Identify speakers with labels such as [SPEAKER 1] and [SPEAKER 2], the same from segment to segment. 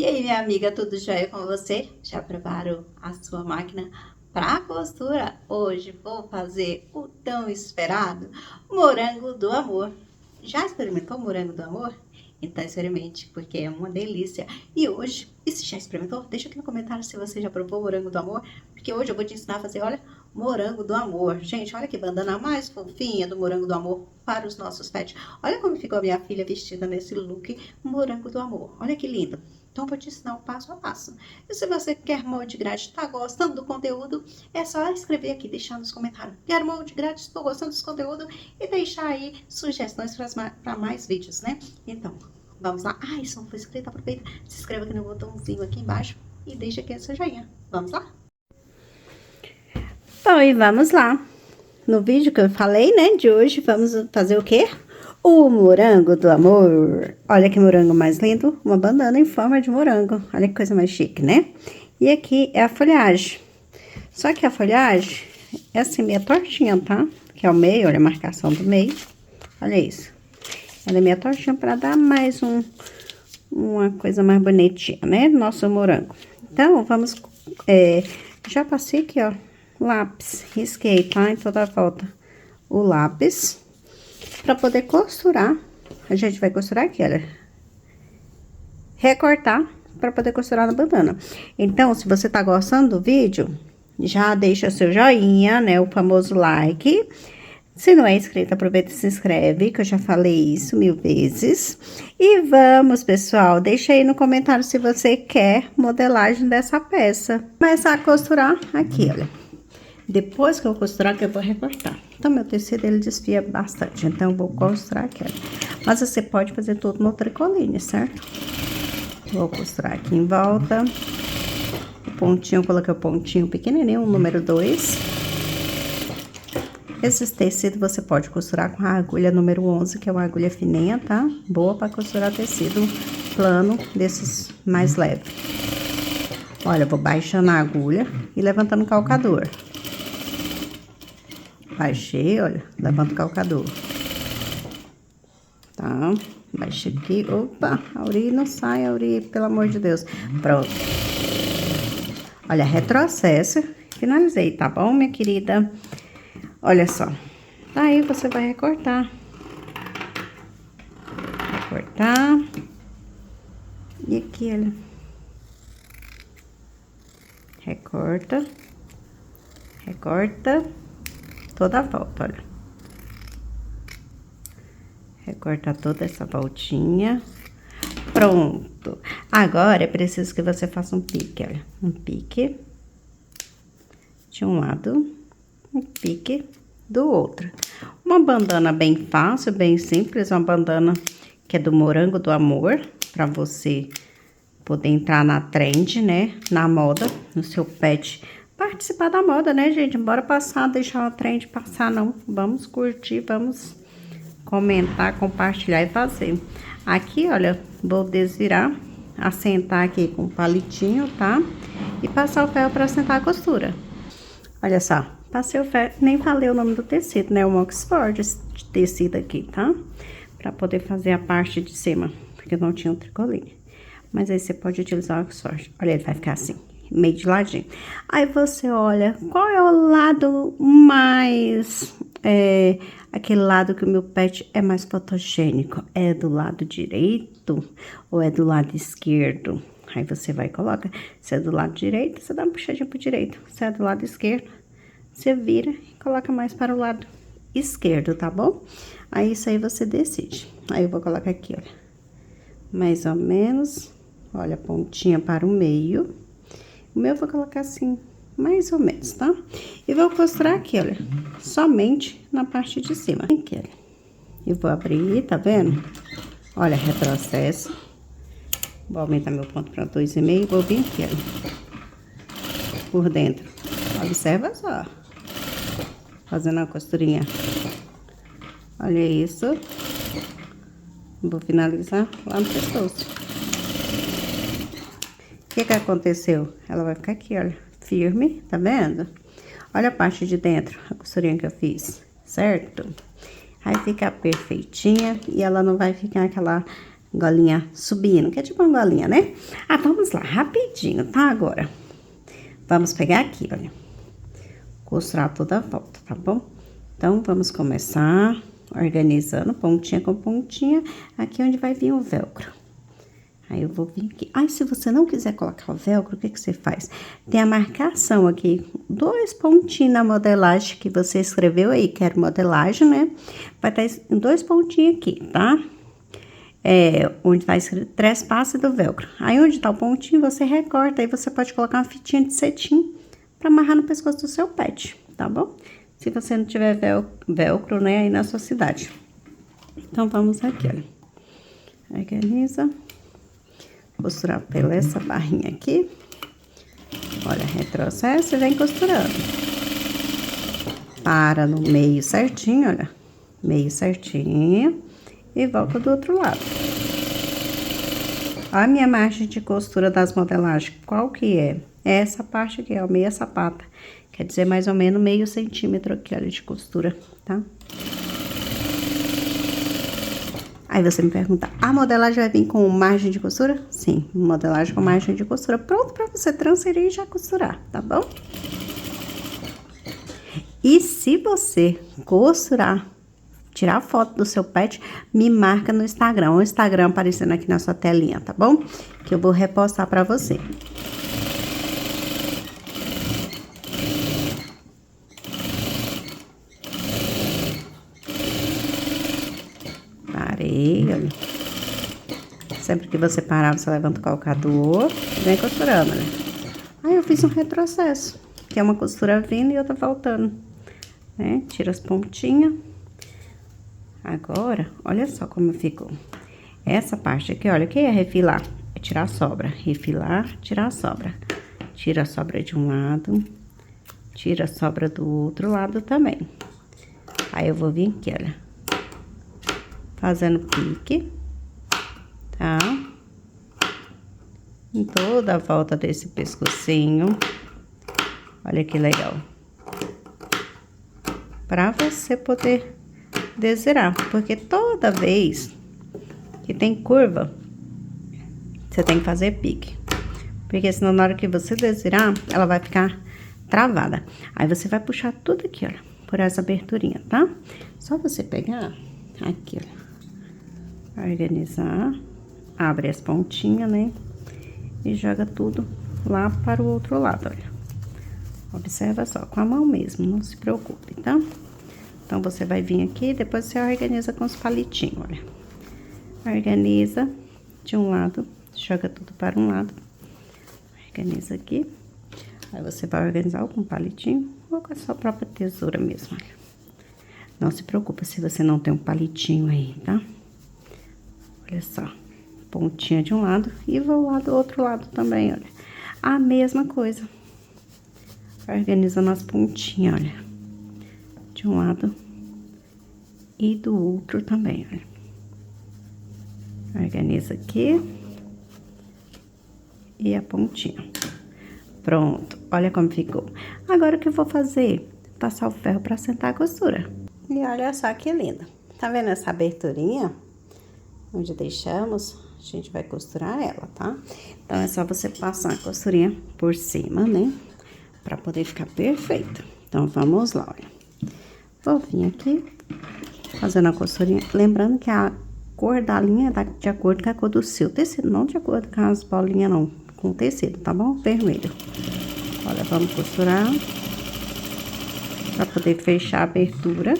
[SPEAKER 1] E aí, minha amiga, tudo jóia com você? Já preparou a sua máquina para costura? Hoje vou fazer o tão esperado morango do amor. Já experimentou o morango do amor? Então experimente, porque é uma delícia. E hoje, e se já experimentou? Deixa aqui no comentário se você já provou o morango do amor, porque hoje eu vou te ensinar a fazer, olha, morango do amor. Gente, olha que bandana mais fofinha do morango do amor para os nossos pets. Olha como ficou a minha filha vestida nesse look morango do amor. Olha que lindo. Então, vou te ensinar o passo a passo. E se você quer molde grátis, está gostando do conteúdo, é só escrever aqui, deixar nos comentários. Quero molde grátis, estou gostando desse conteúdo e deixar aí sugestões para mais vídeos, né? Então, vamos lá. Ah, e se não for inscrito, aproveita, se inscreva aqui no botãozinho aqui embaixo e deixa aqui essa joinha. Vamos lá? Bom, e vamos lá. No vídeo que eu falei, né, de hoje, vamos fazer o quê? O morango do amor. Olha que morango mais lindo. Uma bandana em forma de morango. Olha que coisa mais chique, né? E aqui é a folhagem. Só que a folhagem é assim, meio tortinha, tá? Que é o meio, olha a marcação do meio. Olha isso. Ela é meio tortinha para dar mais uma coisa mais bonitinha, né? Nosso morango. Então, vamos... já passei aqui, ó, lápis. Risquei, tá? Em toda a volta o lápis. Para poder costurar, a gente vai costurar aqui, olha. Recortar para poder costurar na bandana. Então, se você tá gostando do vídeo, já deixa seu joinha, né? O famoso like. Se não é inscrito, aproveita e se inscreve, que eu já falei isso 1000 vezes. E vamos, pessoal, deixa aí no comentário se você quer modelagem dessa peça. Começar a costurar aqui, olha. Depois que eu costurar, que eu vou recortar. Então, meu tecido, ele desfia bastante. Então, eu vou costurar aqui, ó. Mas você pode fazer tudo no tricoline, certo? Vou costurar aqui em volta. O pontinho, eu coloquei o pontinho pequenininho, o número 2. Esses tecidos você pode costurar com a agulha número 11, que é uma agulha fininha, tá? Boa para costurar tecido plano, desses mais leve. Olha, eu vou baixando a agulha e levantando o calcador. Baixei, olha, levanto o calcador. Tá? Baixa aqui. Opa, Auri, não sai, Auri, pelo amor de Deus. Pronto. Olha, retrocesso. Finalizei, tá bom, minha querida? Olha só. Aí você vai recortar. Recortar. E aqui, olha. Recorta. Recorta. Toda a volta, olha. Recorta toda essa voltinha. Pronto. Agora, é preciso que você faça um pique, olha. Um pique de um lado, um pique do outro. Uma bandana bem fácil, bem simples, uma bandana que é do morango do amor, pra você poder entrar na trend, né? Na moda, no seu pet. Participar da moda, né, gente? Bora passar, deixar o trem de passar, não. Vamos curtir, vamos comentar, compartilhar e fazer. Aqui, olha, vou desvirar, assentar aqui com o palitinho, tá? E passar o ferro pra assentar a costura. Olha só, passei o ferro, nem falei o nome do tecido, né? O Oxford, esse tecido aqui, tá? Pra poder fazer a parte de cima, porque não tinha um tricoline. Mas aí você pode utilizar o Oxford. Olha, ele vai ficar assim, meio de ladinho. Aí você olha, qual é o lado mais... aquele lado que o meu pet é mais fotogênico? É do lado direito ou é do lado esquerdo? Aí você vai e coloca. Se é do lado direito, você dá uma puxadinha pro direito. Se é do lado esquerdo, você vira e coloca mais para o lado esquerdo, tá bom? Aí isso aí você decide. Aí eu vou colocar aqui, olha. Mais ou menos, olha, a pontinha para o meio. O meu eu vou colocar assim, mais ou menos, tá? E vou costurar aqui, olha, somente na parte de cima. Aqui, olha. E vou abrir, tá vendo? Olha, retrocesso. Vou aumentar meu ponto para 2,5. Vou vir aqui, olha. Por dentro. Observa só. Fazendo uma costurinha. Olha isso. Vou finalizar lá no pescoço. O que que aconteceu? Ela vai ficar aqui, olha, firme, tá vendo? Olha a parte de dentro, a costurinha que eu fiz, certo? Aí fica perfeitinha e ela não vai ficar aquela golinha subindo, que é tipo uma golinha, né? Ah, vamos lá, rapidinho, tá? Agora, vamos pegar aqui, olha. Costurar toda a volta, tá bom? Então, vamos começar organizando pontinha com pontinha, aqui onde vai vir o velcro. Aí, eu vou vir aqui. Aí, se você não quiser colocar o velcro, o que que você faz? Tem a marcação aqui, 2 pontinhos na modelagem que você escreveu aí, quero modelagem, né? Vai estar 2 pontinhos aqui, tá? Onde tá escrito trespasse do velcro. Aí, onde tá o pontinho, você recorta. Aí, você pode colocar uma fitinha de cetim pra amarrar no pescoço do seu pet, tá bom? Se você não tiver velcro, né, aí na sua cidade. Então, vamos aqui, olha. Organiza. Costurar pela essa barrinha aqui. Olha, retrocesso e vem costurando. Para no meio certinho, olha. Meio certinho. E volta do outro lado. A minha margem de costura das modelagens, qual que é? É essa parte aqui, ó, meia sapata. Quer dizer, mais ou menos meio centímetro aqui, olha, de costura, tá? Aí você me pergunta, a modelagem vai vir com margem de costura? Sim, modelagem com margem de costura. Pronto pra você transferir e já costurar, tá bom? E se você costurar, tirar foto do seu pet, me marca no Instagram. O Instagram aparecendo aqui na sua telinha, tá bom? Que eu vou repostar pra você. Parei, olha. Sempre que você parar, você levanta o calcador e vem costurando, né? Aí eu fiz um retrocesso, que é uma costura vindo e outra voltando, né? Tira as pontinhas. Agora, olha só como ficou. Essa parte aqui, olha, o que é refilar? É tirar a sobra. Refilar, tirar a sobra. Tira a sobra de um lado, tira a sobra do outro lado também. Aí, eu vou vir aqui, olha. Fazendo pique, tá? Em toda a volta desse pescocinho. Olha que legal. Pra você poder dezerar, porque toda vez que tem curva, você tem que fazer pique. Porque senão na hora que você dezerar, ela vai ficar travada. Aí você vai puxar tudo aqui, olha, por essa aberturinha, tá? Só você pegar aqui, olha. Organizar, abre as pontinhas, né? E joga tudo lá para o outro lado, olha. Observa só, com a mão mesmo, não se preocupe, tá? Então, você vai vir aqui, depois você organiza com os palitinhos, olha. Organiza de um lado, joga tudo para um lado. Organiza aqui. Aí, você vai organizar ou com palitinho ou com a sua própria tesoura mesmo, olha. Não se preocupe se você não tem um palitinho aí, tá? Olha só, pontinha de um lado e vou lá do outro lado também, olha. A mesma coisa. Organizando as pontinhas, olha. De um lado e do outro também, olha. Organiza aqui. E a pontinha. Pronto, olha como ficou. Agora o que eu vou fazer? Passar o ferro pra sentar a costura. E olha só que linda. Tá vendo essa aberturinha? Onde deixamos, a gente vai costurar ela, tá? Então, é só você passar a costurinha por cima, né? Pra poder ficar perfeito. Então, vamos lá, olha. Vou vir aqui, fazendo a costurinha. Lembrando que a cor da linha tá de acordo com a cor do seu tecido. Não de acordo com as bolinhas, não. Com o tecido, tá bom? Vermelho. Olha, vamos costurar. Pra poder fechar a abertura.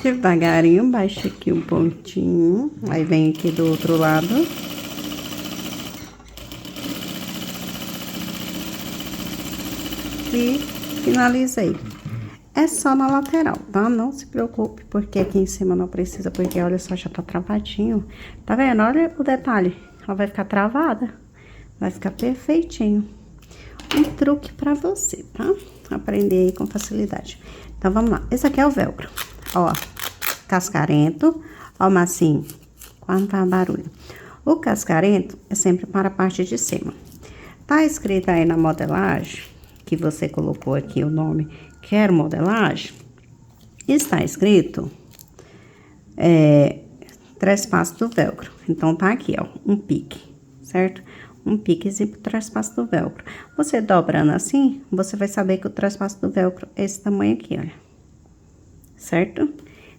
[SPEAKER 1] Devagarinho, baixa aqui um pontinho. Aí, vem aqui do outro lado. E finalizei. É só na lateral, tá? Não se preocupe, porque aqui em cima não precisa, porque olha só, já tá travadinho. Tá vendo? Olha o detalhe. Ela vai ficar travada. Vai ficar perfeitinho. Um truque pra você, tá? Aprender aí com facilidade. Então, vamos lá. Esse aqui é o velcro. Ó, cascarento. Ó o massinho. Quando faz barulho. O cascarento é sempre para a parte de cima. Tá escrito aí na modelagem, que você colocou aqui o nome, quero modelagem. Está escrito, trespasse do velcro. Então, tá aqui, ó, um pique, certo? Um piquezinho pro trespasse do velcro. Você dobrando assim, você vai saber que o trespasse do velcro é esse tamanho aqui, olha. Certo?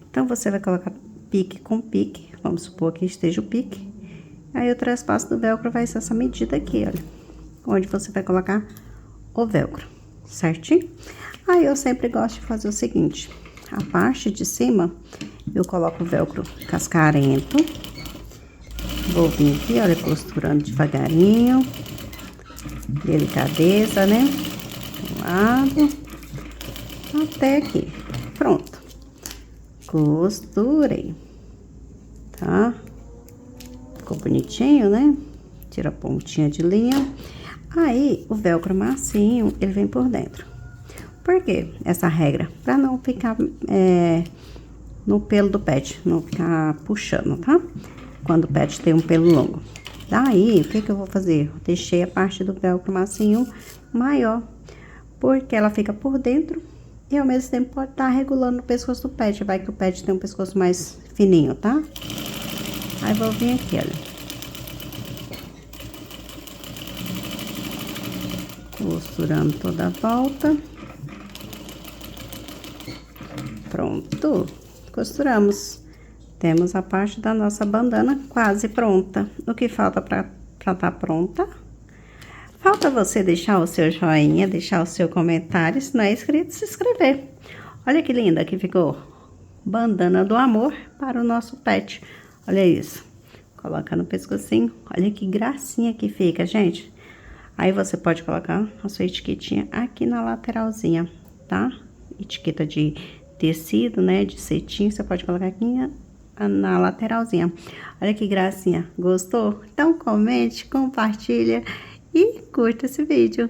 [SPEAKER 1] Então, você vai colocar pique com pique. Vamos supor que esteja o pique. Aí, o trespasse do velcro vai ser essa medida aqui, olha. Onde você vai colocar o velcro, certinho? Aí, eu sempre gosto de fazer o seguinte. A parte de cima, eu coloco o velcro cascarento. Vou vir aqui, olha, costurando devagarinho. Delicadeza, né? Do lado. Até aqui. Pronto. Costurei. Tá? Ficou bonitinho, né? Tira a pontinha de linha. Aí, o velcro massinho, ele vem por dentro. Por quê? Essa regra? Pra não ficar no pelo do pet, não ficar puxando, tá? Quando o pet tem um pelo longo. Daí, o que que eu vou fazer? Eu deixei a parte do velcro massinho maior, porque ela fica por dentro e ao mesmo tempo pode estar regulando o pescoço do pet. Vai que o pet tem um pescoço mais fininho, tá? Aí, vou vir aqui, olha. Costurando toda a volta. Pronto. Costuramos. Temos a parte da nossa bandana quase pronta. O que falta para estar pronta? Falta você deixar o seu joinha, deixar o seu comentário. Se não é inscrito, se inscrever. Olha que linda que ficou. Bandana do amor para o nosso pet. Olha isso. Coloca no pescocinho. Olha que gracinha que fica, gente. Aí você pode colocar a sua etiquetinha aqui na lateralzinha, tá? Etiqueta de tecido, né? De cetim. Você pode colocar aqui na lateralzinha. Olha que gracinha. Gostou? Então comente, compartilha e curta esse vídeo.